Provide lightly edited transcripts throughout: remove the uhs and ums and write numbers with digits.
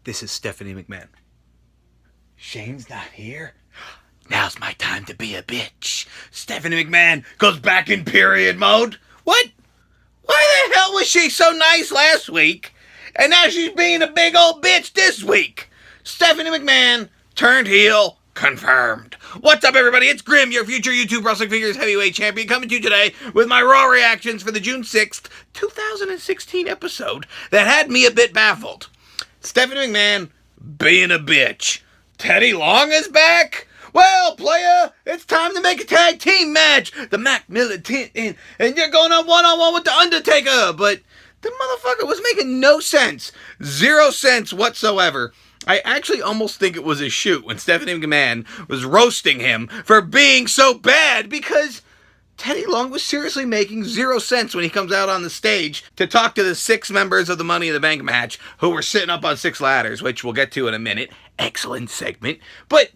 This is Stephanie McMahon. Shane's not here? Now's my time to be a bitch. Stephanie McMahon goes back in period mode. What? Why the hell was she so nice last week? And now she's being a big old bitch this week. Stephanie McMahon turned heel. Confirmed. What's up, everybody? It's Grim, your future YouTube Wrestling Figures Heavyweight Champion, coming to you today with my Raw reactions for the June 6th, 2016 episode that had me a bit baffled. Stephanie McMahon being a bitch. Teddy Long is back? Well, playa, it's time to make a tag team match. The Mac Militant, and you're going on one-on-one with The Undertaker. But the motherfucker was making no sense. 0 sense whatsoever. I actually almost think it was a shoot when Stephanie McMahon was roasting him for being so bad, because Teddy Long was seriously making 0 sense when he comes out on the stage to talk to the 6 members of the Money in the Bank match who were sitting up on 6 ladders, which we'll get to in a minute. Excellent segment. But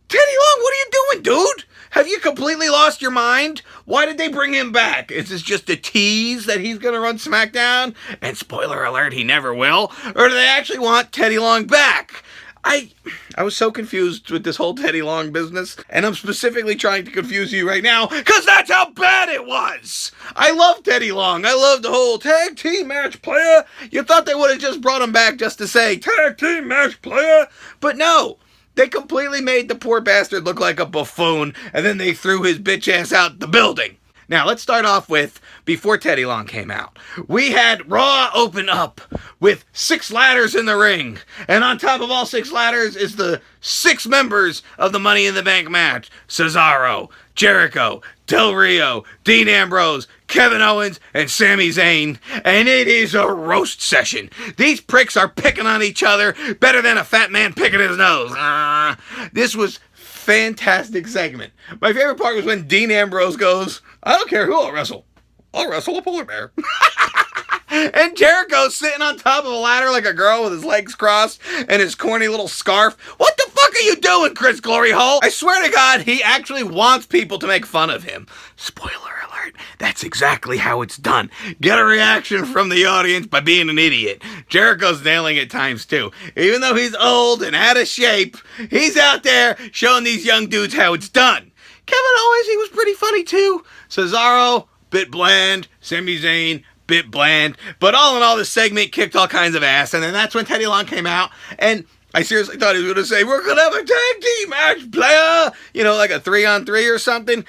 Teddy Long, what are you doing, dude? Have you completely lost your mind? Why did they bring him back? Is this just a tease that he's going to run SmackDown? And spoiler alert, he never will. Or do they actually want Teddy Long back? I was so confused with this whole Teddy Long business, and I'm specifically trying to confuse you right now, because that's how bad it was! I love Teddy Long. I love the whole tag team match player. You thought they would have just brought him back just to say, tag team match player? But no. They completely made the poor bastard look like a buffoon, and then they threw his bitch ass out the building. Now, let's start off with, before Teddy Long came out, we had Raw open up with 6 ladders in the ring. And on top of all 6 ladders is the 6 members of the Money in the Bank match. Cesaro, Jericho, Del Rio, Dean Ambrose, Kevin Owens, and Sami Zayn. And it is a roast session. These pricks are picking on each other better than a fat man picking his nose. This was fantastic segment. My favorite part was when Dean Ambrose goes, I don't care who I'll wrestle a polar bear. And Jericho's sitting on top of a ladder like a girl with his legs crossed and his corny little scarf. What the fuck are you doing, Chris Glory Hole? I swear to God, he actually wants people to make fun of him. Spoiler alert, that's exactly how it's done. Get a reaction from the audience by being an idiot. Jericho's nailing it times 2. Even though he's old and out of shape, he's out there showing these young dudes how it's done. Kevin Owens, he was pretty funny too. Cesaro, bit bland. Sami Zayn, bit bland. But all in all, this segment kicked all kinds of ass. And then that's when Teddy Long came out. And I seriously thought he was going to say, we're going to have a tag team match, player. You know, like a 3-on-3 or something.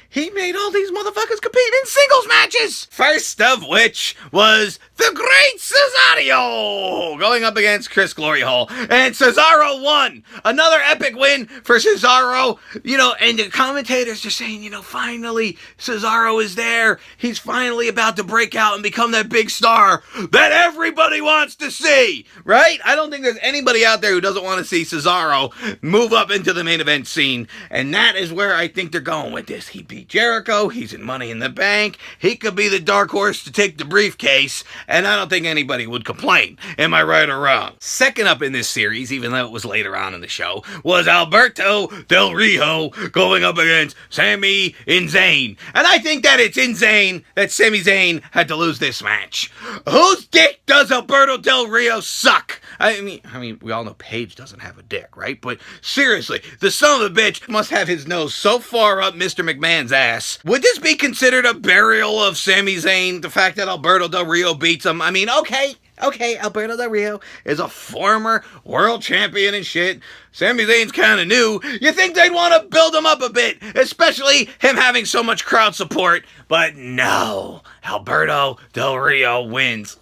He made all these motherfuckers compete in singles matches. First of which was the great Cesaro going up against Chris Glory Hole. And Cesaro won. Another epic win for Cesaro. You know, and the commentators are saying, you know, finally Cesaro is there. He's finally about to break out and become that big star that everybody wants to see. Right? I don't think there's anybody out there who doesn't want to see Cesaro move up into the main event scene. And that is where I think they're going with this. He beat Jericho, he's in Money in the Bank, he could be the dark horse to take the briefcase, and I don't think anybody would complain. Am I right or wrong? Second up in this series, even though it was later on in the show, was Alberto Del Rio going up against Sami and Zayn. And I think that it's in Zayn that Sami Zayn had to lose this match. Whose dick does Alberto Del Rio suck? I mean, we all know Paige doesn't have a dick, right? But seriously, the son of a bitch must have his nose so far up Mr. McMahon's ass. Would this be considered a burial of Sami Zayn? The fact that Alberto Del Rio beats him? I mean, okay, Alberto Del Rio is a former world champion and shit. Sami Zayn's kind of new. You think they'd want to build him up a bit, especially him having so much crowd support. But no, Alberto Del Rio wins.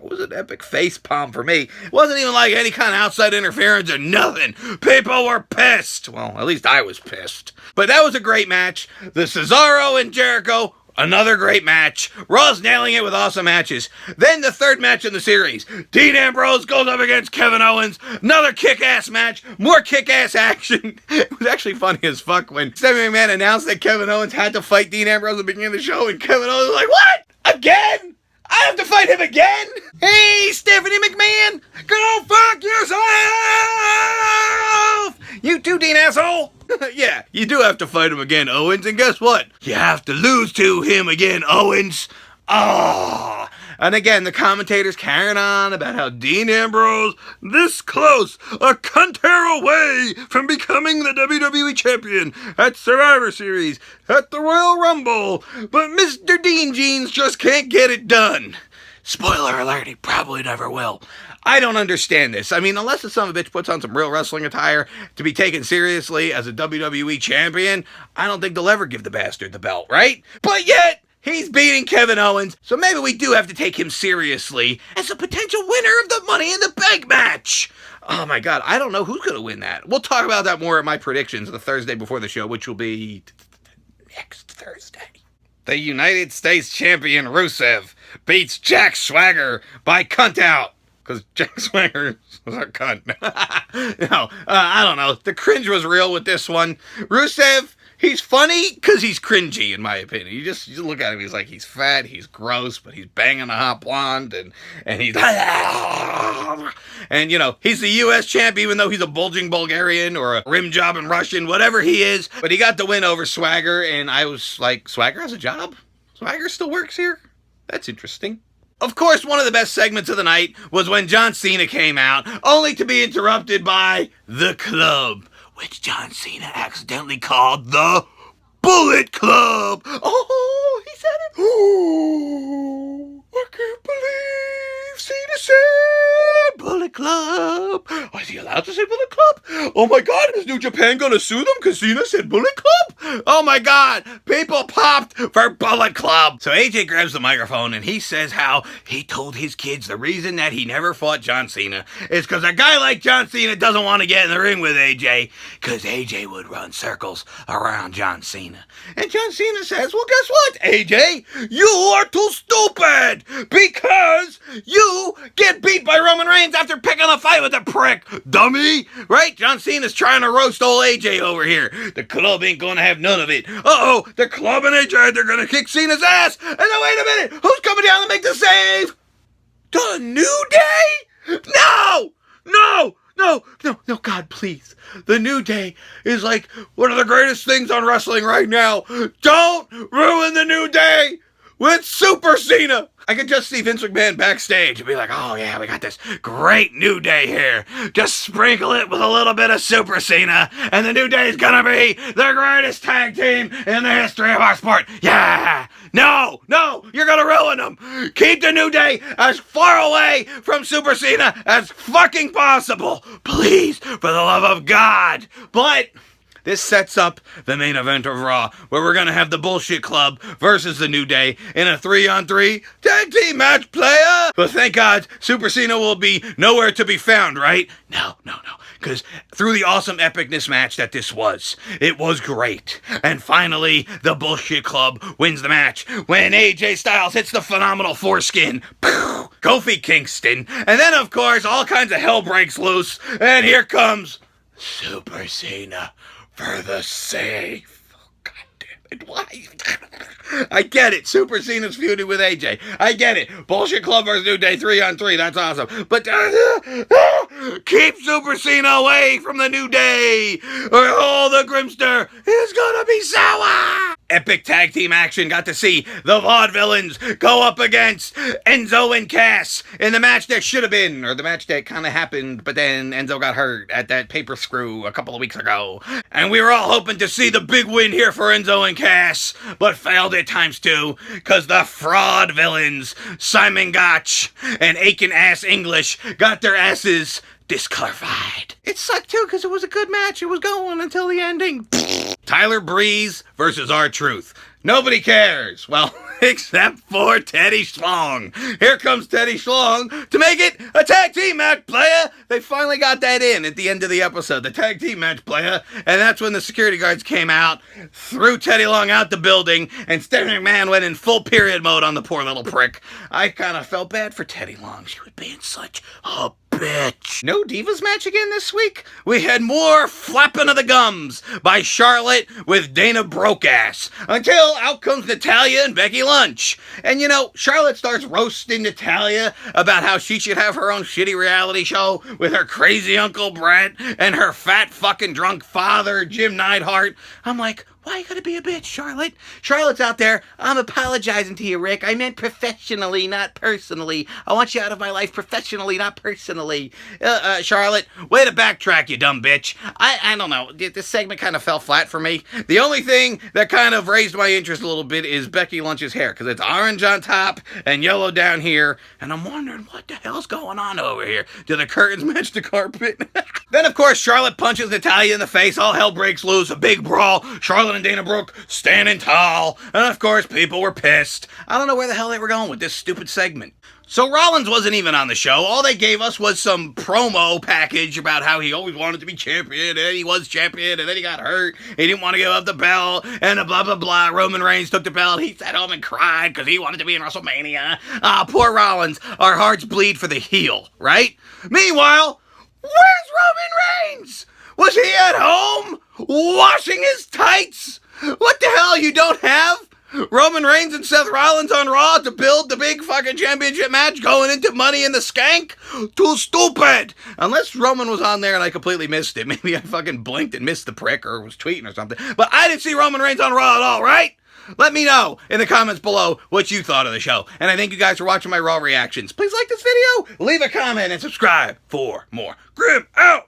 It was an epic face palm for me. It wasn't even like any kind of outside interference or nothing. People were pissed. Well, at least I was pissed. But that was a great match. The Cesaro and Jericho, another great match. Raw's nailing it with awesome matches. Then the third match in the series. Dean Ambrose goes up against Kevin Owens. Another kick-ass match. More kick-ass action. It was actually funny as fuck when Stephanie McMahon announced that Kevin Owens had to fight Dean Ambrose at the beginning of the show, and Kevin Owens was like, what? Again? I have to fight him again? Hey, Stephanie McMahon, go fuck yourself! You too, Dean asshole! Yeah, you do have to fight him again, Owens, and guess what? You have to lose to him again, Owens. Oh, And again, the commentators carrying on about how Dean Ambrose, this close, a cunt hair away from becoming the WWE champion at Survivor Series, at the Royal Rumble, but Mr. Dean Jeans just can't get it done. Spoiler alert, he probably never will. I don't understand this. I mean, unless the son of a bitch puts on some real wrestling attire to be taken seriously as a WWE champion, I don't think they'll ever give the bastard the belt, right? But yet, he's beating Kevin Owens, so maybe we do have to take him seriously as a potential winner of the Money in the Bank match. Oh my God, I don't know who's going to win that. We'll talk about that more at my predictions the Thursday before the show, which will be next Thursday. The United States champion Rusev beats Jack Swagger by cunt out. Because Jack Swagger was a cunt. No, I don't know. The cringe was real with this one. Rusev, he's funny because he's cringy, in my opinion. You just look at him, he's like, he's fat, he's gross, but he's banging a hot blonde, and he's... And, you know, he's the U.S. champ, even though he's a bulging Bulgarian or a rim jobbing Russian, whatever he is. But he got the win over Swagger, and I was like, Swagger has a job? Swagger still works here? That's interesting. Of course, one of the best segments of the night was when John Cena came out, only to be interrupted by The Club, which John Cena accidentally called the Bullet Club. Oh, he said it. Oh, I can't believe Cena said Bullet Club. Oh, is he allowed to say Bullet Club? Oh my God, is New Japan gonna sue them because Cena said Bullet Club? Oh my God, people popped for Bullet Club. So AJ grabs the microphone and he says how he told his kids the reason that he never fought John Cena is because a guy like John Cena doesn't want to get in the ring with AJ because AJ would run circles around John Cena. And John Cena says, well, guess what, AJ? You are too stupid because you get beat by Roman Reigns after picking a fight with a prick, dummy. Right? John Cena's trying to roast old AJ over here. The Club ain't gonna have none of it. Uh-oh, the Club and AJ, they're gonna kick Cena's ass. And then wait a minute, who's coming down to make the save? The New Day? No! No! No, God, please. The New Day is like one of the greatest things on wrestling right now. Don't ruin the New Day with Super Cena. I could just see Vince McMahon backstage and be like, oh yeah, we got this great New Day here. Just sprinkle it with a little bit of Super Cena, and the New Day is gonna be the greatest tag team in the history of our sport. Yeah! No, you're gonna ruin them. Keep the New Day as far away from Super Cena as fucking possible. Please, for the love of God. But this sets up the main event of Raw, where we're going to have the Bullshit Club versus the New Day in a 3-on-3 tag team match, player. But thank God, Super Cena will be nowhere to be found, right? No. Because through the awesome epicness match that this was, it was great. And finally, the Bullshit Club wins the match when AJ Styles hits the phenomenal foreskin. Kofi Kingston. And then, of course, all kinds of hell breaks loose. And here comes Super Cena for the save. Oh, God damn it. Why? I get it. Super Cena's feuding with AJ. I get it. Bullshit Club versus New Day 3-on-3. That's awesome. But keep Super Cena away from the New Day, or all the Grimster is gonna be sour. Epic tag team action. Got to see the Vaudevillains go up against Enzo and Cass in the match that should have been, or the match that kind of happened, but then Enzo got hurt at that paper screw a couple of weeks ago. And we were all hoping to see the big win here for Enzo and Cass, but failed at times too, because the fraud villains, Simon Gotch and Aiken Ass English, got their asses disqualified. It sucked too because it was a good match. It was going until the ending. Tyler Breeze versus R-Truth. Nobody cares. Well, except for Teddy Schlong. Here comes Teddy Schlong to make it a tag team match, player. They finally got that in at the end of the episode, the tag team match, player. And that's when the security guards came out, threw Teddy Long out the building, and Stephanie McMahon went in full period mode on the poor little prick. I kind of felt bad for Teddy Long. She was being such a bitch. No Divas match again this week? We had more flapping of the gums by Charlotte with Dana Brokeass, until out comes Natalya and Becky Lynch. And you know, Charlotte starts roasting Natalya about how she should have her own shitty reality show with her crazy Uncle Brett and her fat fucking drunk father, Jim Neidhart. I'm like, Why you gotta be a bitch, Charlotte? Charlotte's out there. I'm apologizing to you, Rick. I meant professionally, not personally. I want you out of my life professionally, not personally. Charlotte, way to backtrack, you dumb bitch. I don't know. This segment kind of fell flat for me. The only thing that kind of raised my interest a little bit is Becky Lynch's hair, because it's orange on top and yellow down here, and I'm wondering what the hell's going on over here. Do the curtains match the carpet? Then, of course, Charlotte punches Natalya in the face. All hell breaks loose. A big brawl. Charlotte and Dana Brooke standing tall. And, of course, people were pissed. I don't know where the hell they were going with this stupid segment. So Rollins wasn't even on the show. All they gave us was some promo package about how he always wanted to be champion, and then he was champion, and then he got hurt. He didn't want to give up the belt, and blah, blah, blah. Roman Reigns took the belt. He sat home and cried because he wanted to be in WrestleMania. Poor Rollins. Our hearts bleed for the heel, right? Meanwhile, where's Roman Reigns? Was he at home washing his tights? What the hell, you don't have Roman Reigns and Seth Rollins on Raw to build the big fucking championship match going into Money in the Skank? Too stupid! Unless Roman was on there and I completely missed it. Maybe I fucking blinked and missed the prick or was tweeting or something. But I didn't see Roman Reigns on Raw at all, right? Let me know in the comments below what you thought of the show. And I thank you guys for watching my Raw reactions. Please like this video, leave a comment, and subscribe for more. Grim out!